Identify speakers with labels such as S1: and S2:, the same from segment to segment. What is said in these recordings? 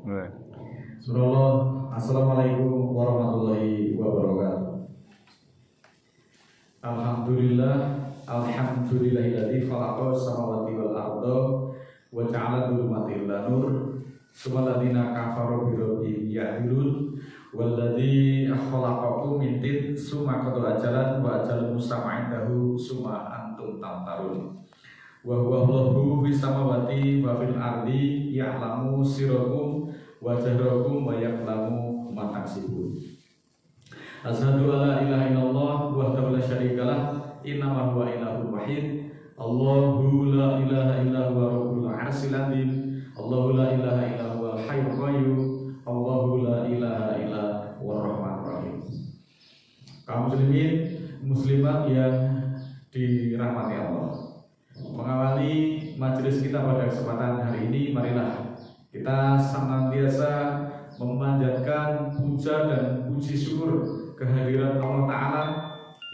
S1: Bismillah. Assalamualaikum warahmatullahi wabarakatuh. Alhamdulillahilladzi khalaqas samawati wal arda wa ja'ala dhulumatil nur tsumma alladziina kafaru bi rabbihim ya'dilun walladzi khalaqakum min tin tsumma qada ajalan wa ajalun musamma indahu tsumma antum tamtarun wa huwa Allahu fis samawati wa fil ardi ya'lamu sirrakum wa jahrakum wa ya'lamu ma taksibun. Asyhadu alla ilaha illallah wahdahu la syarikalah innama huwa ilahul wahid. Allahu la ilaha illa huwa rabbul arsyil azim. Allahu la ilaha illa huwal hayyul qayyum. Allahu la ilaha illa huwar rahmanur rahim. Kaum muslimin muslimat yang dirahmati Allah, mengawali majelis kita pada kesempatan hari ini, marilah kita senantiasa memanjatkan puja dan puji syukur kehadiran Allah Ta'ala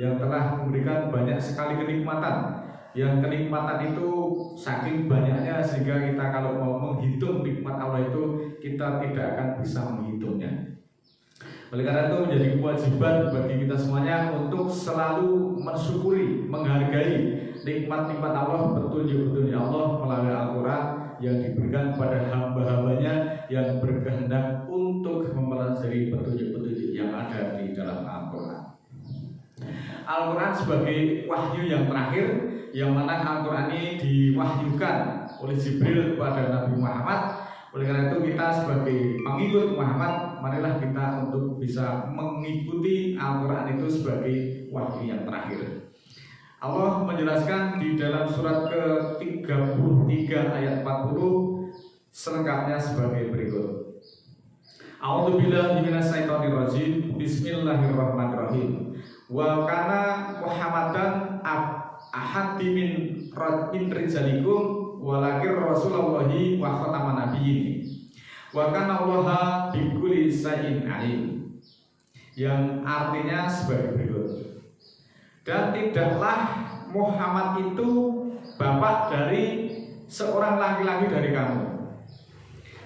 S1: yang telah memberikan banyak sekali kenikmatan. Yang kenikmatan itu saking banyaknya sehingga kita kalau mau menghitung nikmat Allah itu kita tidak akan bisa menghitungnya. Oleh karena itu menjadi kewajiban bagi kita semuanya untuk selalu mensyukuri, menghargai nikmat-nikmat Allah, petunjuk-petunjuk Allah melalui Al-Quran yang diberikan kepada hamba-hambanya yang berkehendak untuk mempelajari petunjuk-petunjuk yang ada di dalam Al-Quran. Al-Quran sebagai wahyu yang terakhir, yang mana Al-Quran ini diwahyukan oleh Jibril kepada Nabi Muhammad. Oleh karena itu kita sebagai pengikut Muhammad, marilah kita untuk bisa mengikuti Al-Quran itu sebagai wahyu yang terakhir. Allah menjelaskan di dalam surat ke-33 ayat 40 selengkapnya sebagai berikut. A'udzubillahi minasyaitonirrajim. Bismillahirrahmanirrahim. Wa kana Muhammadan ahaddi min rijalikum walakin Rasulullahi wa khataman nabiyyin. Wa kana Allaha bikulli syai'in alim. Yang artinya sebagai berikut. Dan tidaklah Muhammad itu bapak dari seorang laki-laki dari kamu,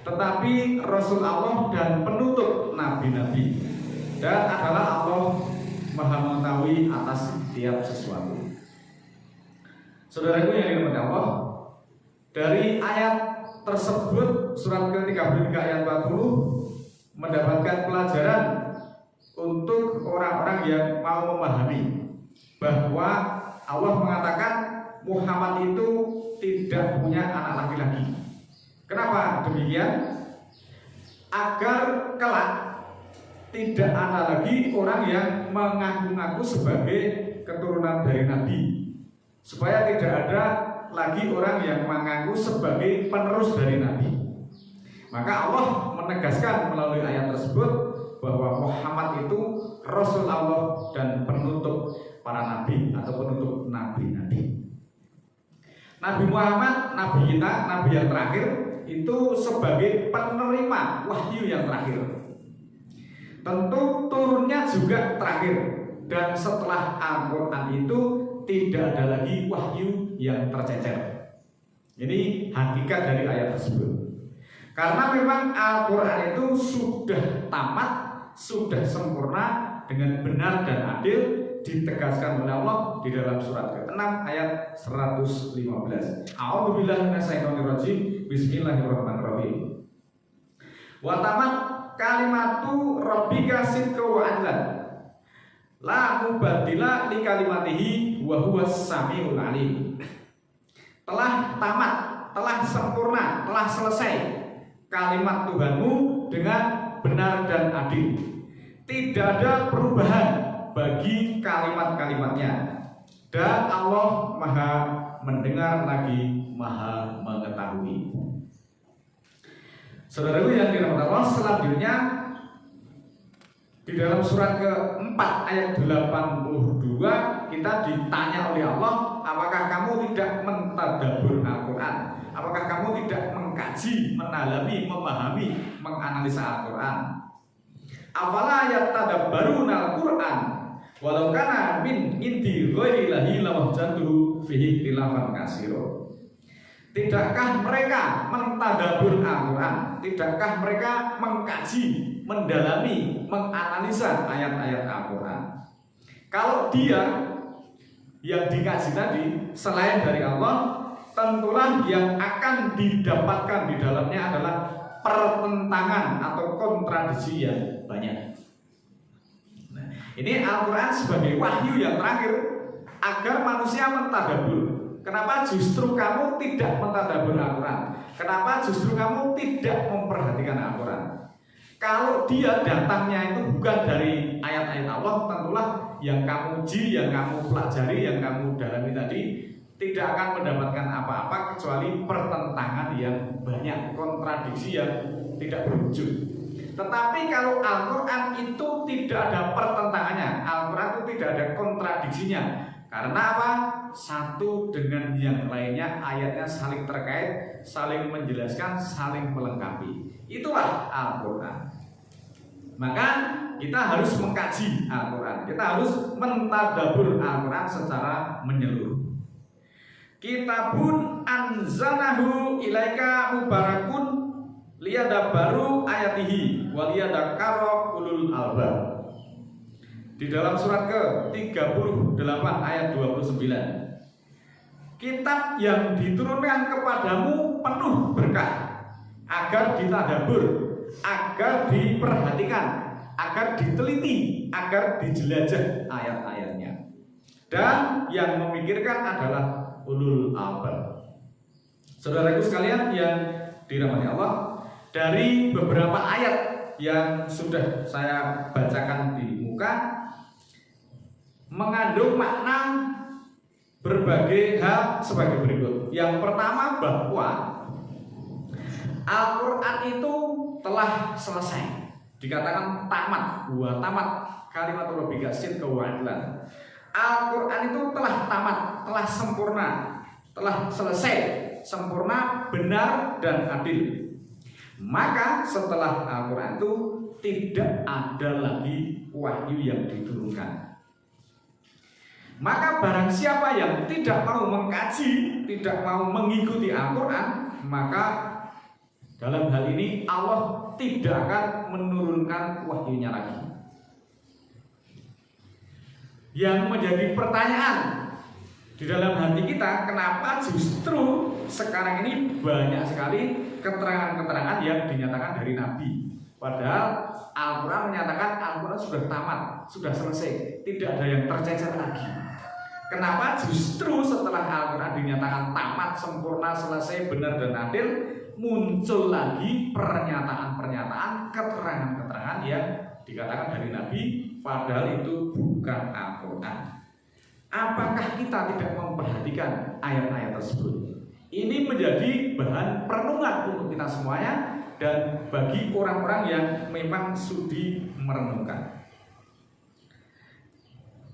S1: tetapi Rasul Allah dan penutup nabi-nabi, dan adalah Allah Maha mengetahui atas setiap sesuatu. Saudaraku yang dirahmati Allah, dari ayat tersebut surat ke-33 ayat 40 mendapatkan pelajaran untuk orang-orang yang mau memahami bahwa Allah mengatakan Muhammad itu tidak punya anak laki-laki. Kenapa demikian? Agar kelak tidak ada lagi orang yang mengaku-ngaku sebagai keturunan dari Nabi, supaya tidak ada lagi orang yang mengaku sebagai penerus dari Nabi. Maka Allah menegaskan melalui ayat tersebut bahwa Muhammad itu Rasul Allah dan penutup para nabi atau penutup nabi-nabi. Nabi Muhammad, nabi kita, nabi yang terakhir itu sebagai penerima wahyu yang terakhir. Tentu turunnya juga terakhir, dan setelah Al-Quran itu tidak ada lagi wahyu yang tercecer. Ini hakikat dari ayat tersebut. Karena memang Al-Quran itu sudah tamat, sudah sempurna dengan benar dan adil, ditegaskan oleh Allah di dalam surat ke-6 ayat 115. A'udzubillahi minasyaitonirrajim. Bismillahirrahmanirrahim. Wa tamat kalimatu rabbika sidqa wa adlan. La mubaddila li kalimatihi wa huwas samiul alim. Telah tamat, telah sempurna, telah selesai kalimat Tuhanmu dengan benar dan adil. Tidak ada perubahan bagi kalimat-kalimatnya, dan Allah Maha mendengar lagi Maha mengetahui. Saudaraku yang dirahmati Allah, selanjutnya di dalam surat ke-4 ayat 82 kita ditanya oleh Allah, apakah kamu tidak mentadabbur Al-Quran? Apakah kamu tidak mengkaji, mendalami, memahami, menganalisa Al-Quran? Afala yattadabbaruna Al-Quran walau kana min indi ghairillahi lawajadu fihi ikhtilafan katsira. Tidakkah mereka mentadabbur Al-Quran? Tidakkah mereka mengkaji, mendalami, menganalisa ayat-ayat Al-Quran? Kalau dia yang dikaji tadi selain dari Allah, tentulah yang akan didapatkan di dalamnya adalah pertentangan atau kontradiksi yang banyak. Nah, ini Al-Quran sebagai wahyu yang terakhir agar manusia mentadabbur. Kenapa justru kamu tidak mentadabbur Al-Quran? Kenapa justru kamu tidak memperhatikan Al-Quran? Kalau dia datangnya itu bukan dari ayat-ayat Allah, tentulah yang kamu uji, yang kamu pelajari, yang kamu dalami tadi tidak akan mendapatkan apa-apa kecuali pertentangan yang banyak, kontradiksi yang tidak berwujud. Tetapi kalau Al-Quran itu tidak ada pertentangannya, Al-Quran itu tidak ada kontradiksinya. Karena apa? Satu dengan yang lainnya, ayatnya saling terkait, saling menjelaskan, saling melengkapi. Itulah Al-Quran. Maka kita harus mengkaji Al-Quran, kita harus mentadabbur Al-Quran secara menyeluruh. Kitabun anzalnahu ilaika mubarakun liyadabbaru ayatihi waliyadzakkara ulul albab. Di dalam surat ke-38 ayat 29. Kitab yang diturunkan kepadamu penuh berkah, agar ditadabbur, agar diperhatikan, agar diteliti, agar dijelajah ayat-ayatnya. Dan yang memikirkan adalah ulul albab. Saudaraku sekalian yang dirahmati Allah, dari beberapa ayat yang sudah saya bacakan di muka mengandung makna berbagai hal sebagai berikut. Yang pertama, bahwa Al-Quran itu telah selesai, dikatakan tamat, wa tamat kalimatul rabbika sidqan wa adlan. Al-Quran itu telah tamat, telah sempurna, telah selesai, sempurna, benar dan adil. Maka setelah Al-Quran itu tidak ada lagi wahyu yang diturunkan. Maka barang siapa yang tidak mau mengkaji, tidak mau mengikuti Al-Quran, maka dalam hal ini Allah tidak akan menurunkan wahyunya lagi. Yang menjadi pertanyaan di dalam hati kita, kenapa justru sekarang ini banyak sekali keterangan-keterangan yang dinyatakan dari Nabi. Padahal Al-Quran menyatakan Al-Quran sudah tamat, sudah selesai, tidak ada yang tercecer lagi. Kenapa justru setelah Al-Quran dinyatakan tamat, sempurna, selesai, benar dan adil, muncul lagi pernyataan-pernyataan, keterangan-keterangan yang dikatakan dari Nabi, padahal itu bukan Al-Quran. Apakah kita tidak memperhatikan ayat-ayat tersebut? Ini menjadi bahan perenungan untuk kita semuanya dan bagi orang-orang yang memang sudi merenungkan.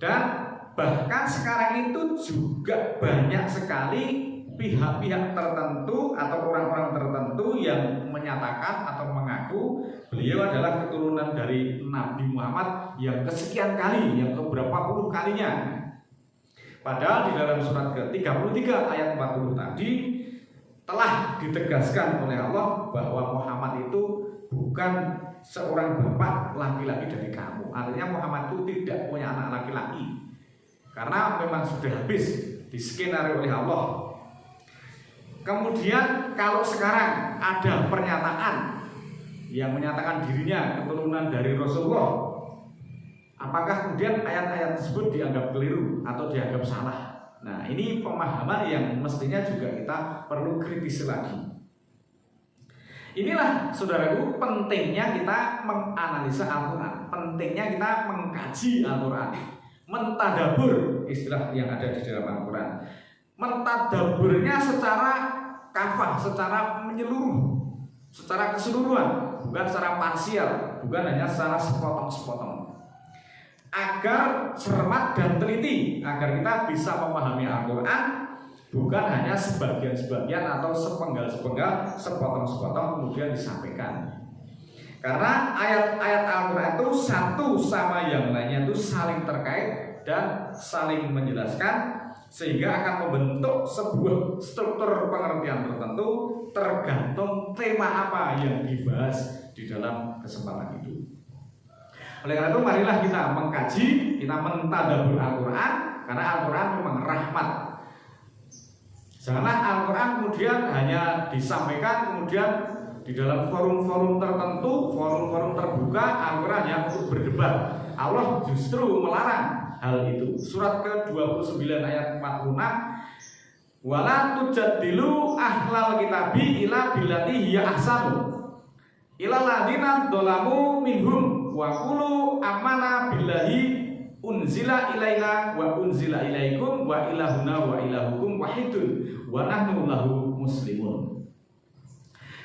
S1: Dan bahkan sekarang itu juga banyak sekali pihak-pihak tertentu atau orang-orang tertentu yang menyatakan atau mengaku beliau adalah keturunan dari Nabi Muhammad yang kesekian kali, yang keberapa puluh kalinya. Padahal di dalam surat ke-33 ayat 40 tadi telah ditegaskan oleh Allah bahwa Muhammad itu bukan seorang bapak laki-laki dari kamu. Artinya Muhammad itu tidak punya anak laki-laki, karena memang sudah habis diskenario oleh Allah. Kemudian kalau sekarang ada pernyataan yang menyatakan dirinya keturunan dari Rasulullah, apakah kemudian ayat-ayat tersebut dianggap keliru atau dianggap salah? Nah, ini pemahaman yang mestinya juga kita perlu kritisi lagi. Inilah saudaraku pentingnya kita menganalisa Al-Quran, pentingnya kita mengkaji Al-Quran, mentadabbur istilah yang ada di dalam Al-Quran. Mentadabburnya secara kafah, secara menyeluruh, secara keseluruhan, bukan secara parsial, bukan hanya secara sepotong-sepotong. Agar cermat dan teliti, agar kita bisa memahami Al-Quran bukan hanya sebagian-sebagian atau sepenggal-sepenggal, sepotong-sepotong kemudian disampaikan. Karena ayat-ayat Al-Quran itu satu sama yang lainnya itu saling terkait dan saling menjelaskan, sehingga akan membentuk sebuah struktur pengertian tertentu tergantung tema apa yang dibahas di dalam kesempatan itu. Oleh karena itu marilah kita mengkaji, kita mentadabbur Al-Quran, karena Al-Quran memang rahmat. Janganlah Al-Quran kemudian hanya disampaikan kemudian di dalam forum-forum tertentu, forum-forum terbuka, Al-Quran yang untuk berdebat. Allah justru melarang hal itu. Surat ke-29 ayat 46, wala tujadilu ahlal kitabi ila billati hiya ahsanu ilal ladina dzalamu minhum wa qulu amanna billahi unzila ilaina wa unzila ilaikum wa ilahuna wa ilahukum wahidun wa nahnu lahu muslimun.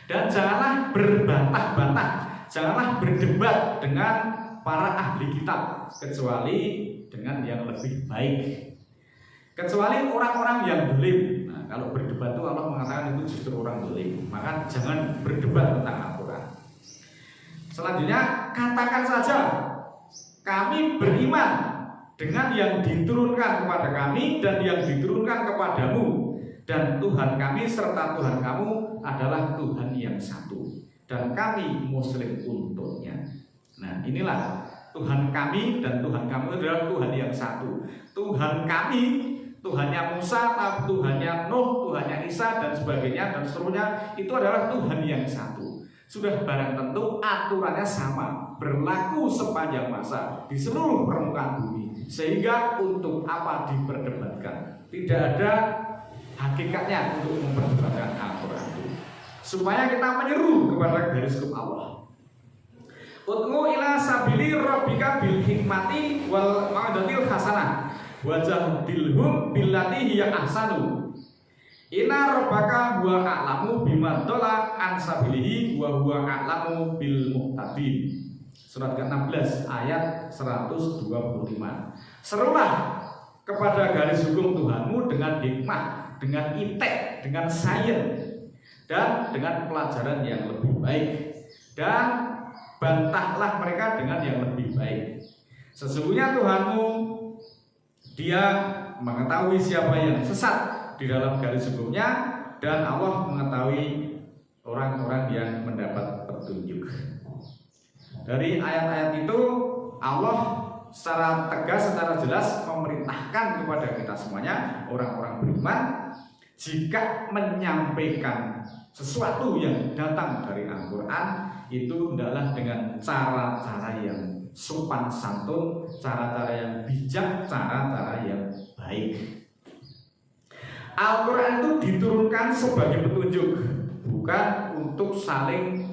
S1: Dan janganlah berbantah-bantah, janganlah berdebat dengan para ahli kitab kecuali dengan yang lebih baik, kecuali orang-orang yang dolim. Nah, kalau berdebat itu Allah mengatakan itu justru orang dolim, maka jangan berdebat tentang Al-Quran. Selanjutnya, katakan saja kami beriman dengan yang diturunkan kepada kami dan yang diturunkan kepadamu, dan Tuhan kami serta Tuhan kamu adalah Tuhan yang satu, dan kami muslim untuknya. Nah, inilah Tuhan kami dan Tuhan kamu adalah Tuhan yang satu. Tuhan kami, Tuhannya Musa, Tuhannya Nuh, Tuhannya Isa dan sebagainya dan seterusnya, itu adalah Tuhan yang satu. Sudah barang tentu aturannya sama, berlaku sepanjang masa di seluruh permukaan bumi, sehingga untuk apa diperdebatkan? Tidak ada hakikatnya untuk memperdebatkan Al-Quran itu, supaya kita menyeru kepada garis hukum Allah. Utmu ila sabili rabbika bil hikmati wal mau'izatil hasanah wajadilhum billati hiya ahsanu. Inna rabbaka huwa a'lamu bima dhalla an sabilihi wa huwa a'lamu bil muhtadin. Surat ke-16 ayat 125. Serulah kepada garis hukum Tuhanmu dengan hikmah, dengan itek, dengan sains, dan dengan pelajaran yang lebih baik, dan bantahlah mereka dengan yang lebih baik. Sesungguhnya Tuhanmu, Dia mengetahui siapa yang sesat di dalam garis hukumnya, dan Allah mengetahui orang-orang yang mendapat petunjuk. Dari ayat-ayat itu Allah secara tegas, secara jelas memerintahkan kepada kita semuanya, orang-orang beriman, jika menyampaikan sesuatu yang datang dari Al-Quran, itu adalah dengan cara-cara yang sopan santun, cara-cara yang bijak, cara-cara yang baik. Al-Quran itu diturunkan sebagai petunjuk, bukan untuk saling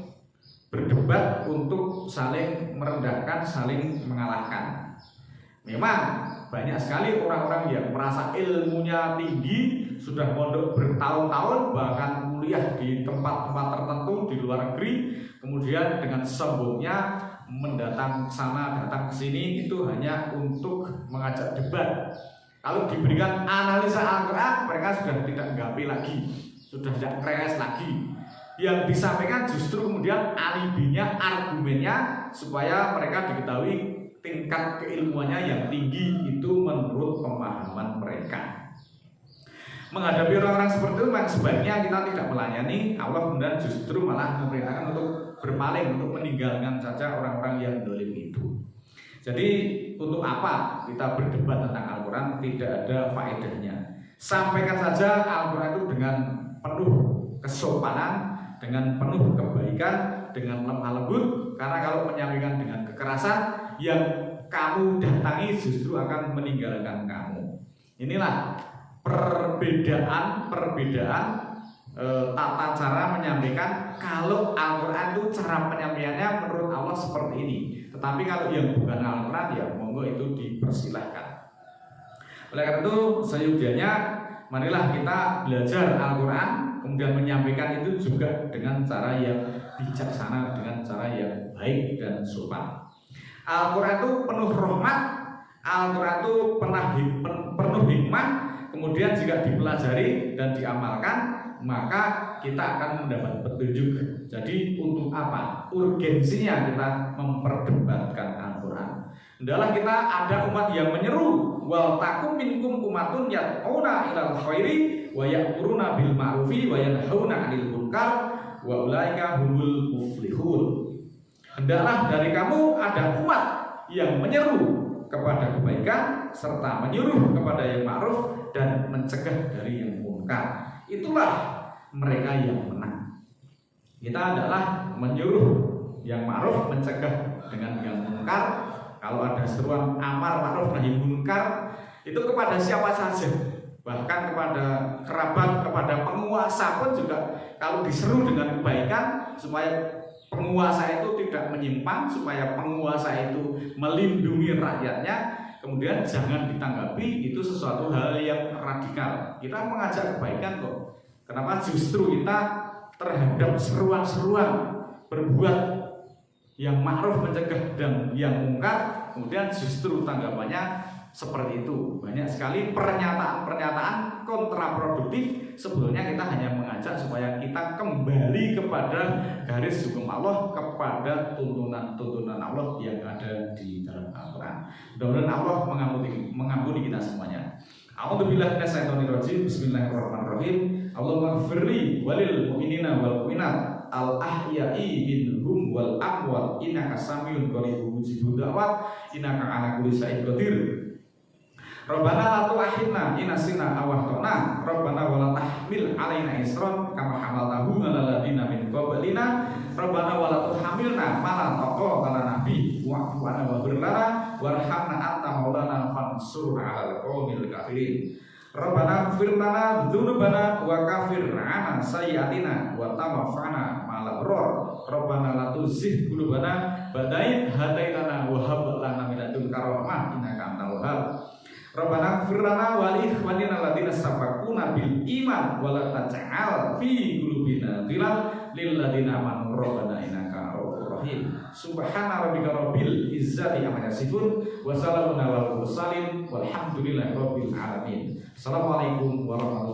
S1: berdebat, untuk saling merendahkan, saling mengalahkan. Memang banyak sekali orang-orang yang merasa ilmunya tinggi, sudah mondok bertahun-tahun, bahkan kuliah di tempat-tempat tertentu di luar negeri, kemudian dengan sombongnya mendatang sana, datang ke sini, itu hanya untuk mengajak debat. Kalau diberikan analisa Al-Quran, mereka sudah tidak gape lagi, sudah tidak kreas lagi. Yang disampaikan justru kemudian alibinya, argumennya, supaya mereka diketahui tingkat keilmuannya yang tinggi itu menurut pemahaman mereka. Menghadapi orang-orang seperti itu, memang sebaiknya kita tidak melayani. Allah kemudian justru malah memerintahkan untuk berpaling, untuk meninggalkan saja orang-orang yang dolim itu. Jadi untuk apa kita berdebat tentang Al-Quran? Tidak ada faedahnya. Sampaikan saja Al-Quran itu dengan penuh kesopanan, dengan penuh kebaikan, dengan lemah lembut. Karena kalau menyampaikan dengan kekerasan, yang kamu datangi justru akan meninggalkan kamu. Inilah perbedaan tata cara menyampaikan. Kalau Al-Quran itu cara penyampaiannya menurut Allah seperti ini, tetapi kalau yang bukan Al-Quran, ya monggo itu dipersilahkan. Oleh karena itu seyogianya marilah kita belajar Al-Quran, kemudian menyampaikan itu juga dengan cara yang bijaksana, dengan cara yang baik dan sopan. Al-Quran itu penuh rahmat, Al-Quran itu penuh hikmah. Kemudian jika dipelajari dan diamalkan, maka kita akan mendapat petunjuk. Jadi untuk apa? Urgensinya kita memperdebatkan Al-Quran. Hendaklah kita ada umat yang menyeru, wal takum minkum umatun yad'una ilal khairi wa ya'muruna bil ma'rufi wa yanhauna 'anil munkar wa ulaika humul muflihun. Hendaklah dari kamu ada umat yang menyeru kepada kebaikan serta menyuruh kepada yang ma'ruf dan mencegah dari yang munkar. Itulah mereka yang menang. Kita adalah menyuruh yang ma'ruf, mencegah dengan yang munkar. Kalau ada seruan amar ma'ruf nahi munkar itu kepada siapa saja, bahkan kepada kerabat, kepada penguasa pun juga, kalau diseru dengan kebaikan supaya penguasa itu tidak menyimpang, supaya penguasa itu melindungi rakyatnya, kemudian jangan ditanggapi itu sesuatu hal yang radikal. Kita mengajak kebaikan kok. Kenapa justru kita terhadap seruan-seruan berbuat yang ma'ruf, mencegah dan yang munkar, kemudian justru tanggapannya seperti itu. Banyak sekali pernyataan-pernyataan kontraproduktif. Sebetulnya kita hanya mengajak supaya kita kembali kepada garis hukum Allah, kepada tuntunan Allah yang ada di dalam Al-Quran. Mudah-mudahan Allah mengampuni kita semuanya. A'udzubillahi minasyaitonirrajim. Bismillahirrahmanirrahim. Allahumma ighfirli walil mu'minina wal mu'minat al-ahya'i minhum wal amwat innaka samiyun qaribun mujibud da'wat innaka 'ala kulli syai'in qadir. Rabbana la tu'akhidna in nasina aw akhtana Rabbana wa la tahmil 'alaina isran kama hamaltahu 'alal ladzina min qablina Rabbana wa la tuhamilna ma la taqata lana bihi wa'fu 'anna waghfir lana warhamna anta maulana fansurna 'alal qaumil kafirin. Rabbana ighfir lana dzunubana wa kaffir 'anna sayyi'atina wa tawaffana ma'al abrar. Rabbana la tuzigh qulubana ba'da idh hadaitana wa hab lana min ladunka rahmah innaka antal wahhab. Rabbana ighfir lana wa li ikhwanina alladziina sabaquna bil iman wa la taj'al fi qulubina ghillan lil ladziina amanu rabbana innaka ra'ufur rahim. Subhana rabbika rabbil izzati amma yasifun wa salamun alal mursalin walhamdulillahi rabbil alamin. Assalamualaikum warahmatullahi wabarakatuh.